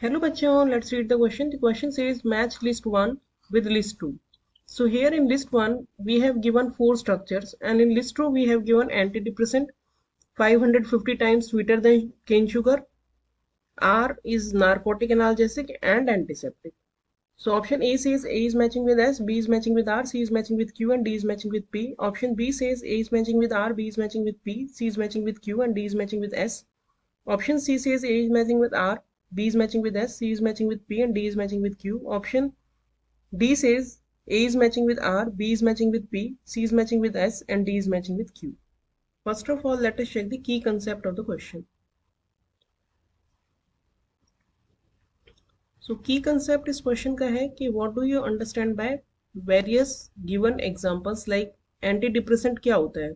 Hello bachon, let's read the question. The question says match list 1 with list 2. So here in list 1 we have given 4 structures, and in list 2 we have given antidepressant 550 times sweeter than cane sugar. R is narcotic analgesic and antiseptic. So option A says A is matching with S, B is matching with R, C is matching with Q, and D is matching with P. Option B says A is matching with R, B is matching with P, C is matching with Q, and D is matching with S. Option C says A is matching with R, B is matching with S, C is matching with P, and D is matching with Q. Option D says A is matching with R, B is matching with P, C is matching with S, and D is matching with Q. First of all, let us check the key concept of the question. So key concept इस question का है कि what do you understand by various given examples, like antidepressant क्या होता है?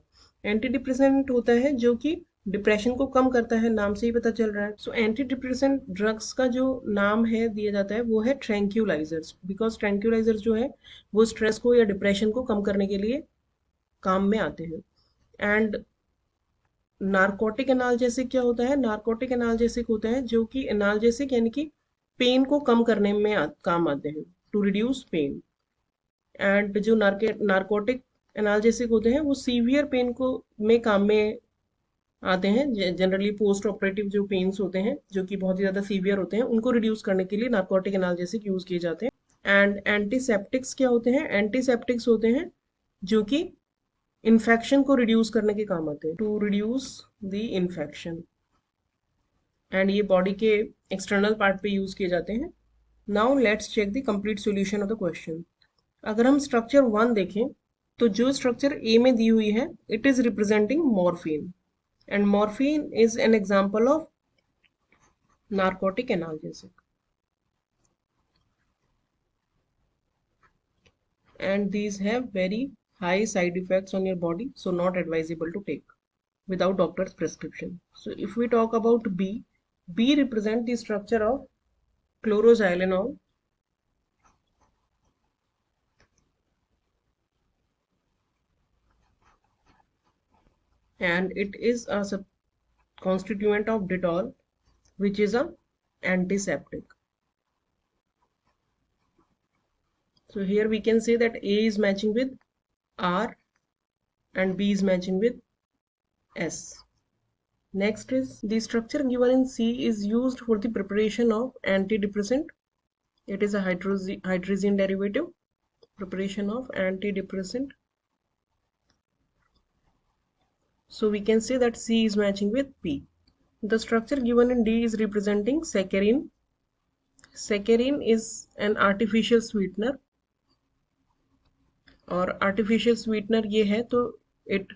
Antidepressant होता है जो कि डिप्रेशन को कम करता है, नाम से ही पता चल रहा है. सो एंटी डिप्रेसेंट ड्रग्स का जो नाम है दिया जाता है वो है ट्रैंक्यूलाइजर्स, बिकॉज ट्रैंक्यूलाइजर्स जो है वो स्ट्रेस को या डिप्रेशन को कम करने के लिए काम में आते हैं. एंड नार्कोटिक एनाल्जेसिक क्या होता है? नार्कोटिक एनाल्जेसिक होता है जो कि एनाल्जेसिक यानी कि पेन को कम करने में काम आते हैं, टू रिड्यूस पेन. एंड जो नार्कोटिक एनाल्जेसिक होते हैं वो सीवियर पेन को में काम में आते हैं. जनरली पोस्ट ऑपरेटिव जो पेन्स होते हैं जो कि बहुत ही ज़्यादा सीवियर होते हैं उनको रिड्यूस करने के लिए नार्कोटिक एनाल्जेसिक यूज़ किए जाते हैं. एंड एंटीसेप्टिक्स क्या होते हैं? एंटीसेप्टिक्स होते हैं जो कि इन्फेक्शन को रिड्यूस करने के काम आते हैं, to reduce the infection. And ये बॉडी के एक्सटर्नल पार्ट पे यूज़ किए जाते हैं. Now let's check the complete solution of the question. अगर हम स्ट्रक्चर 1 देखें तो जो स्ट्रक्चर ए में दी हुई है it is representing morphine, and morphine is an example of narcotic analgesic, and these have very high side effects on your body, so not advisable to take without doctor's prescription. So if we talk about B represent the structure of chloroxylenol, and it is a constituent of Dettol, which is a antiseptic. So here we can say that A is matching with R and B is matching with S. Next is the structure given in C is used for the preparation of antidepressant. It is a hydrazine derivative, preparation of antidepressant. So we can say that C is matching with P. The structure given in D is representing saccharin. Saccharin is an artificial sweetener, और artificial sweetener ये है तो it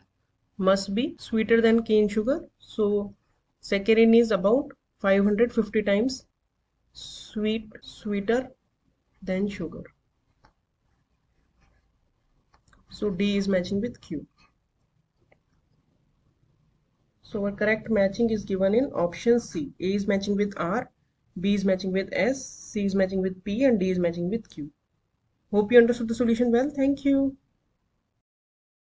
must be sweeter than cane sugar. So saccharin is about 550 times sweeter than sugar. So D is matching with Q. So our correct matching is given in option C. A is matching with R, B is matching with S, C is matching with P, and D is matching with Q. Hope you understood the solution well. Thank you.